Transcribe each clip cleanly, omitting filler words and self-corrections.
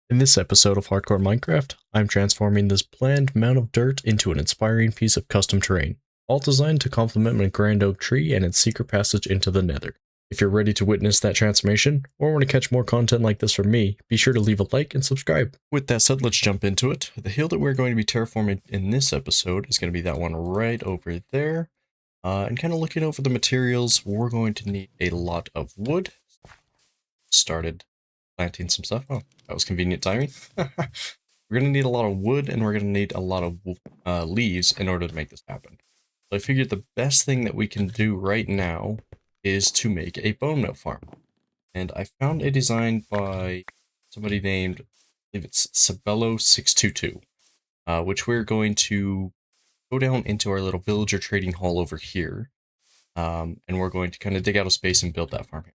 In this episode of Hardcore Minecraft, I'm transforming this bland mound of dirt into an inspiring piece of custom terrain, all designed to complement my grand oak tree and its secret passage into the Nether. If you're ready to witness that transformation, or want to catch more content like this from me, be sure to leave a like and subscribe. With that said, let's jump into it. The hill that we're going to be terraforming in this episode is going to be that one right over there. And kind of looking over the materials, we're going to need a lot of wood. Started planting some stuff. Oh, that was convenient timing. We're going to need a lot of wood, and we're going to need a lot of leaves in order to make this happen. So I figured the best thing that we can do right now is to make a bone meal farm. And I found a design by somebody named, I believe it's Sabello622, which we're going to go down into our little villager trading hall over here. And we're going to kind of dig out a space and build that farm here.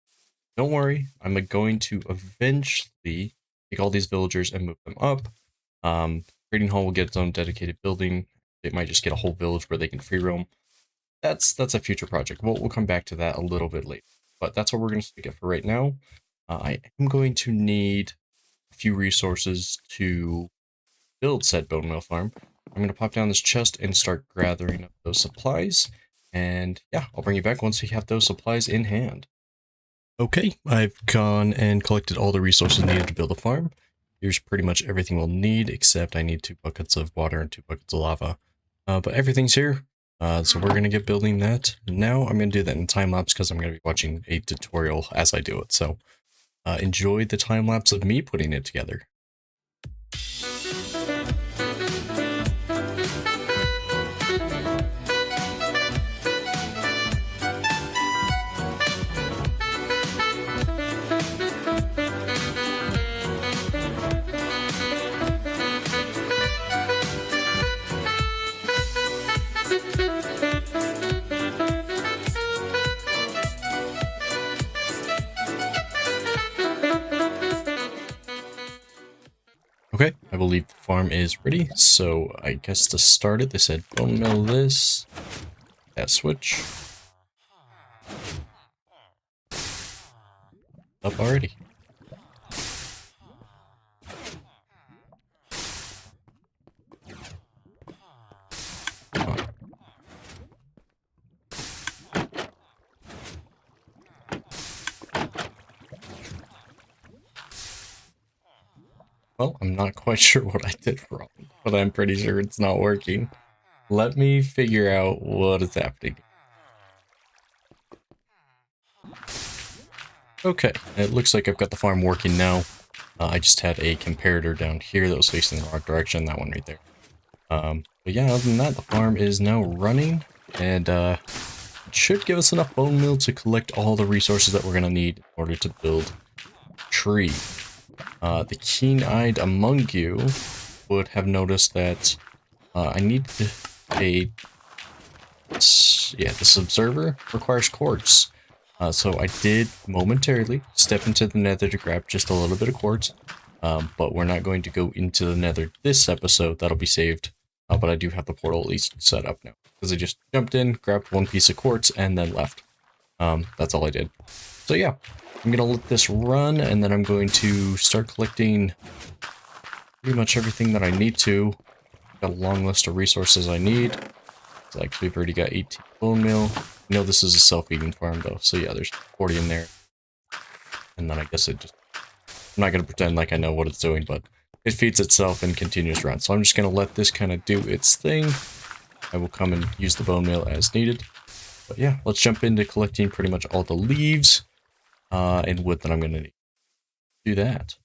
Don't worry, I'm going to eventually take all these villagers and move them up. Trading hall will get its own dedicated building. It might just get a whole village where they can free roam. That's a future project. We'll come back to that a little bit later. But that's what we're going to stick at for right now. I am going to need a few resources to build said bone meal farm. I'm going to pop down this chest and start gathering up those supplies. And yeah, I'll bring you back once we have those supplies in hand. Okay, I've gone and collected all the resources needed to build a farm. Here's pretty much everything we'll need, except I need 2 buckets of water and 2 buckets of lava. But everything's here, so we're going to get building that. Now I'm going to do that in time-lapse because I'm going to be watching a tutorial as I do it. So enjoy the time-lapse of me putting it together. Okay, I believe the farm is ready, so I guess to start it, they said bone meal this, that switch, up already. Well, I'm not quite sure what I did wrong, but I'm pretty sure it's not working. Let me figure out what is happening. Okay, it looks like I've got the farm working now. I just had a comparator down here that was facing the wrong direction, that one right there. But yeah, other than that, the farm is now running, and it should give us enough bone meal to collect all the resources that we're going to need in order to build a tree. The keen-eyed among you would have noticed that I need this observer requires quartz. So I did momentarily step into the nether to grab just a little bit of quartz, but we're not going to go into the nether this episode. That'll be saved, but I do have the portal at least set up now, because I just jumped in, grabbed 1 piece of quartz, and then left. That's all I did. So yeah. I'm going to let this run, and then I'm going to start collecting pretty much everything that I need to. Got a long list of resources I need. So actually, we've already got 18 bone meal. I know this is a self-feeding farm, though, so yeah, there's 40 in there. And then I guess I'm not going to pretend like I know what it's doing, but it feeds itself and continues to run. So I'm just going to let this kind of do its thing. I will come and use the bone meal as needed. But yeah, let's jump into collecting pretty much all the leaves. And wood that I'm going to need to do that.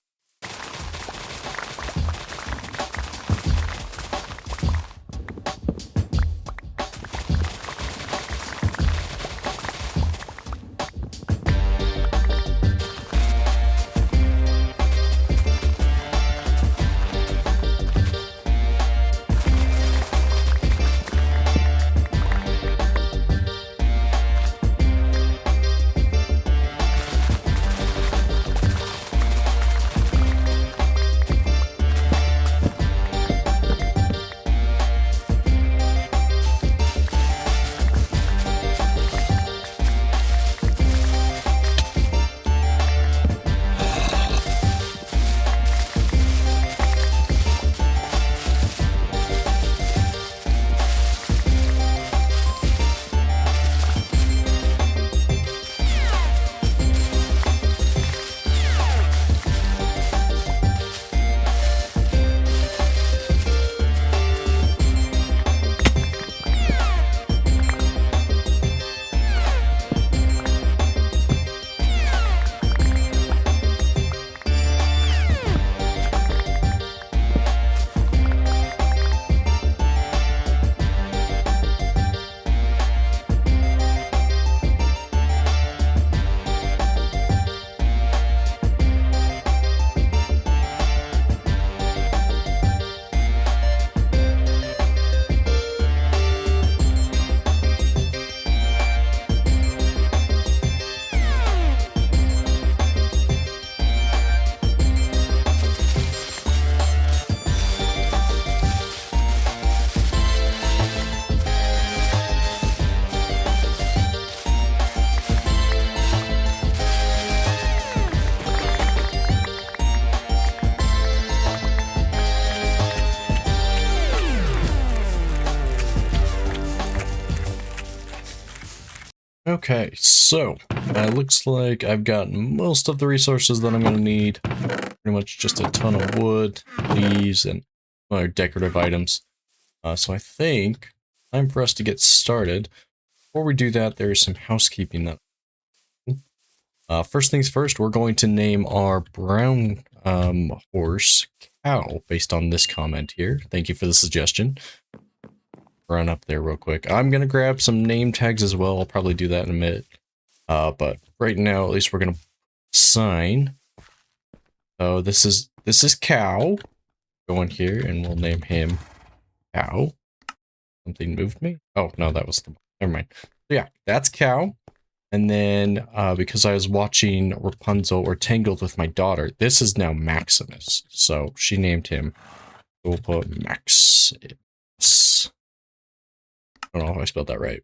Okay, so looks like I've got most of the resources that I'm going to need. Pretty much just a ton of wood, leaves, and other decorative items. So I think time for us to get started. Before we do that, there's some housekeeping that. First things first, we're going to name our brown horse Cow based on this comment here. Thank you for the suggestion. Run up there real quick. I'm gonna grab some name tags as well. I'll probably do that in a minute. But right now, at least we're gonna sign. So this is Cow. Go in here and we'll name him Cow. Something moved me. Oh no, that was the. Never mind. So yeah, that's Cow. And then because I was watching Rapunzel or Tangled with my daughter, this is now Maximus. So she named him. We'll put Maximus. I don't know if I spelled that right.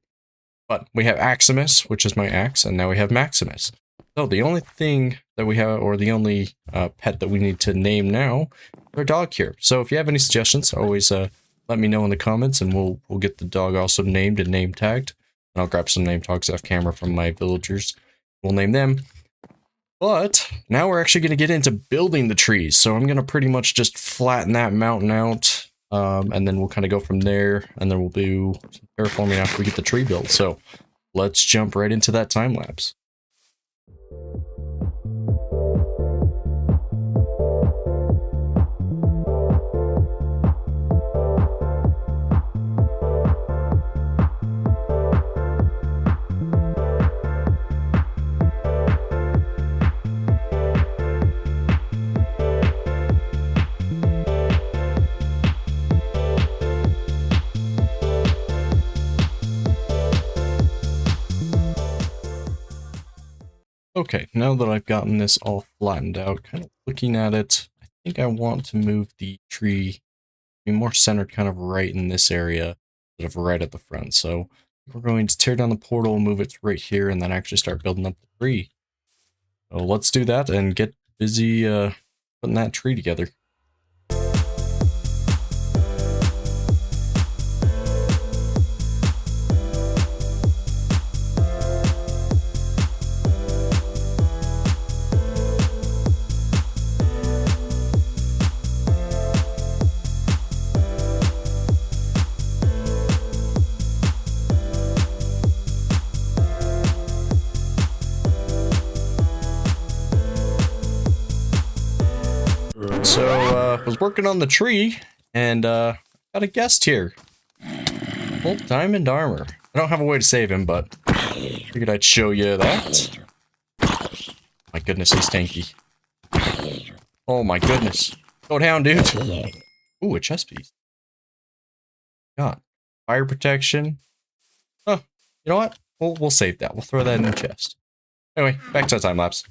But we have Aximus, which is my axe, and now we have Maximus. So the only thing that we have, or the only pet that we need to name now, is our dog here. So if you have any suggestions, always let me know in the comments, and we'll get the dog also named and name tagged. And I'll grab some name tags off camera from my villagers. We'll name them. But now we're actually going to get into building the trees. So I'm going to pretty much just flatten that mountain out. And then we'll kind of go from there, and then we'll do some terraforming after we get the tree built. So let's jump right into that time lapse. Okay, now that I've gotten this all flattened out, kind of looking at it, I think I want to move the tree to be more centered kind of right in this area, instead of right at the front. So we're going to tear down the portal, move it right here, and then actually start building up the tree. So let's do that and get busy putting that tree together. So, was working on the tree, and got a guest here. Full diamond armor. I don't have a way to save him, but figured I'd show you that. My goodness, he's tanky. Oh my goodness. Go down, dude. Ooh, a chest piece. God. Fire protection. Oh, you know what? We'll save that. We'll throw that in the chest. Anyway, back to the time lapse.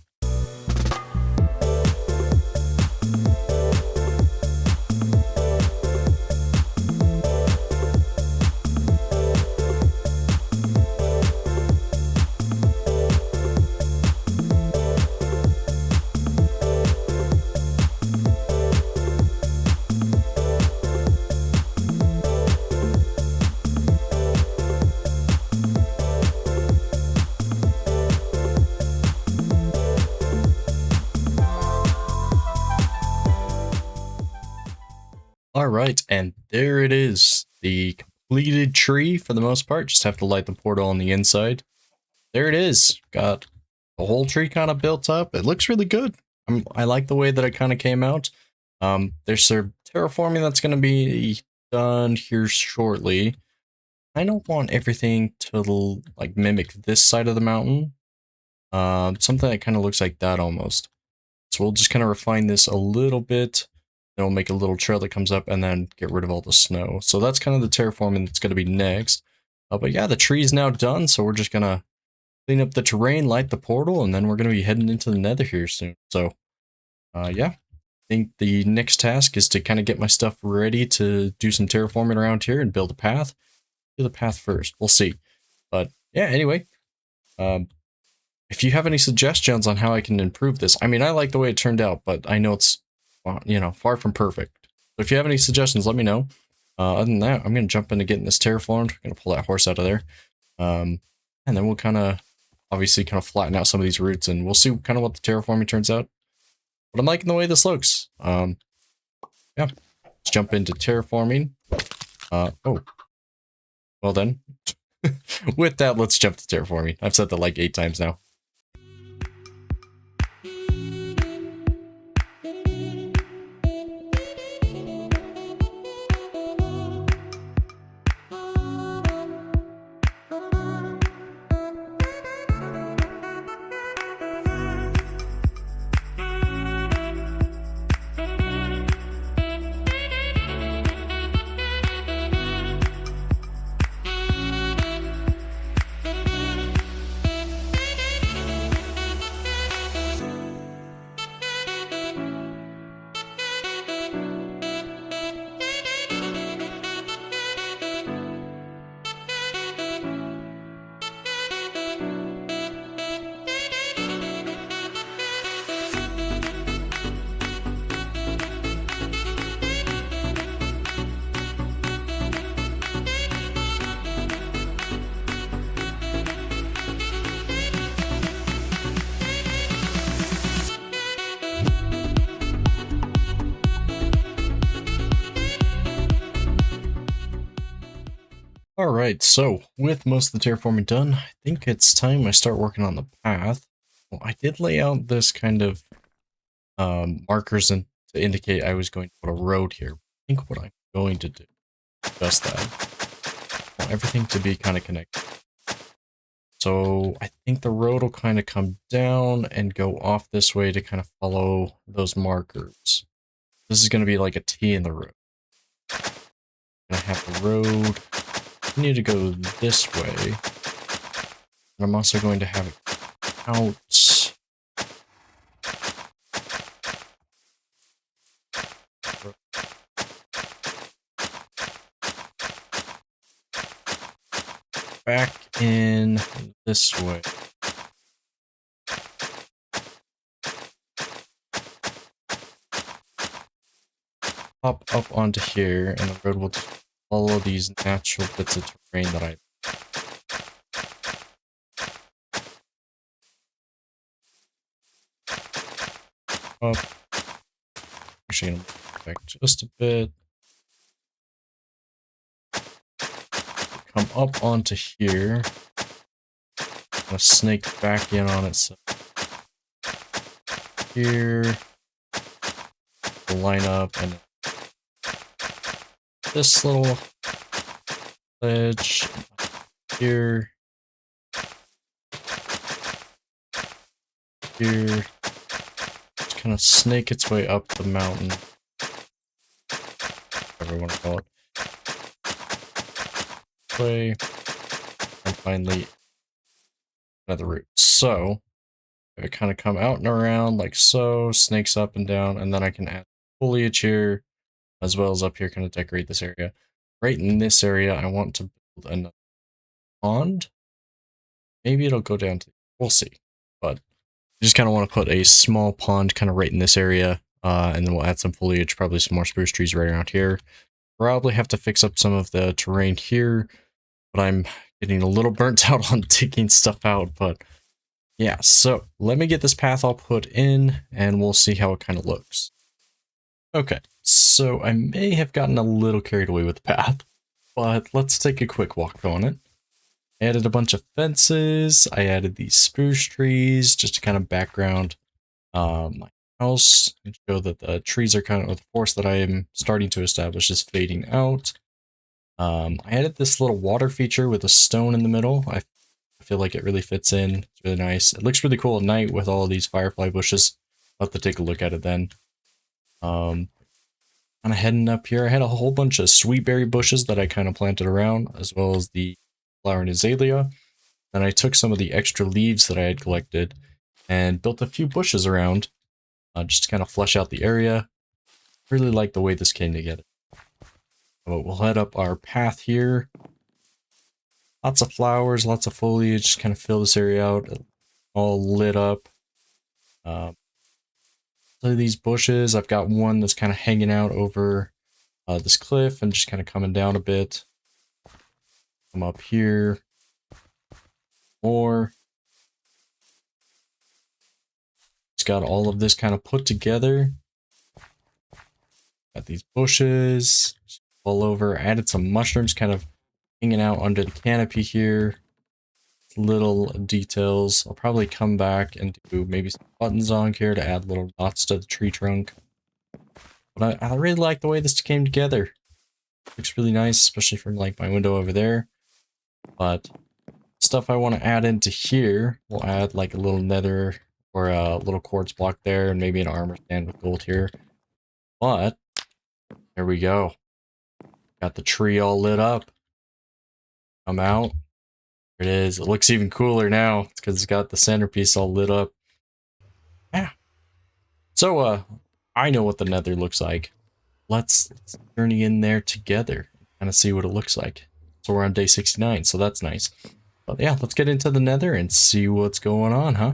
Alright, and there it is. The completed tree for the most part. Just have to light the portal on the inside. There it is. Got the whole tree kind of built up. It looks really good. I like the way that it kind of came out. There's some terraforming that's going to be done here shortly. I don't want everything to like mimic this side of the mountain. Something that kind of looks like that almost. So we'll just kind of refine this a little bit. Then we'll make a little trail that comes up and then get rid of all the snow. So that's kind of the terraforming that's going to be next. But yeah, the tree is now done. So we're just going to clean up the terrain, light the portal, and then we're going to be heading into the Nether here soon. So yeah, I think the next task is to kind of get my stuff ready to do some terraforming around here and build a path. Do the path first. We'll see. But yeah, anyway, if you have any suggestions on how I can improve this, I mean, I like the way it turned out, but I know it's, you know, far from perfect. So if you have any suggestions, let me know. Other than that, I'm going to jump into getting this terraformed. I'm going to pull that horse out of there. And then we'll kind of obviously kind of flatten out some of these roots, and we'll see kind of what the terraforming turns out. But I'm liking the way this looks. Yeah, let's jump into terraforming. Oh, well then. With that, let's jump to terraforming. I've said that like 8 times now. Alright, so with most of the terraforming done, I think it's time I start working on the path. Well, I did lay out this kind of markers and to indicate I was going to put a road here. I think what I'm going to do is just that. I want everything to be kind of connected. So I think the road will kind of come down and go off this way to kind of follow those markers. This is going to be like a T in the road. I'm going to have the road continue to go this way. And I'm also going to have it out. Back in this way. Hop up onto here, and the road will follow these natural bits of terrain that I... Up. Actually, gonna move back just a bit. Come up onto here. Gonna snake back in on itself. Here. Line up and this little ledge here. Here. Just kind of snake its way up the mountain. Whatever you want to call it. Way. And finally another route. So I kind of come out and around like so, snakes up and down, and then I can add foliage here, as well as up here, kind of decorate this area. Right in this area, I want to build another pond. Maybe it'll go down to, we'll see. But I just kind of want to put a small pond kind of right in this area, and then we'll add some foliage, probably some more spruce trees right around here. Probably have to fix up some of the terrain here, but I'm getting a little burnt out on digging stuff out, but yeah, so let me get this path all put in, and we'll see how it kind of looks. Okay, so I may have gotten a little carried away with the path, but let's take a quick walk on it. I added a bunch of fences, I added these spruce trees, just to kind of background my house, and show that the trees are kind of, or the forest that I am starting to establish is fading out. I added this little water feature with a stone in the middle. I feel like it really fits in. It's really nice. It looks really cool at night with all of these firefly bushes. I'll have to take a look at it then. Kind of heading up here, I had a whole bunch of sweetberry bushes that I kind of planted around, as well as the flowering azalea. And I took some of the extra leaves that I had collected and built a few bushes around, just to kind of flesh out the area. Really like the way this came together. But we'll head up our path here. Lots of flowers, lots of foliage, just kind of fill this area out, all lit up. So these bushes, I've got one that's kind of hanging out over this cliff and just kind of coming down a bit. Come up here. More. Just got all of this kind of put together. Got these bushes all over. Added some mushrooms kind of hanging out under the canopy here. Little details. I'll probably come back and do maybe some buttons on here to add little dots to the tree trunk. But I really like the way this came together. Looks really nice, especially from like my window over there. But stuff I want to add into here, we'll add like a little nether or a little quartz block there and maybe an armor stand with gold here. But there we go. Got the tree all lit up. Come out. There it is. It looks even cooler now. It's because it's got the centerpiece all lit up. Yeah. So, I know what the nether looks like. Let's journey in there together and kind of see what it looks like. So we're on day 69, so that's nice. But yeah, let's get into the nether and see what's going on, huh?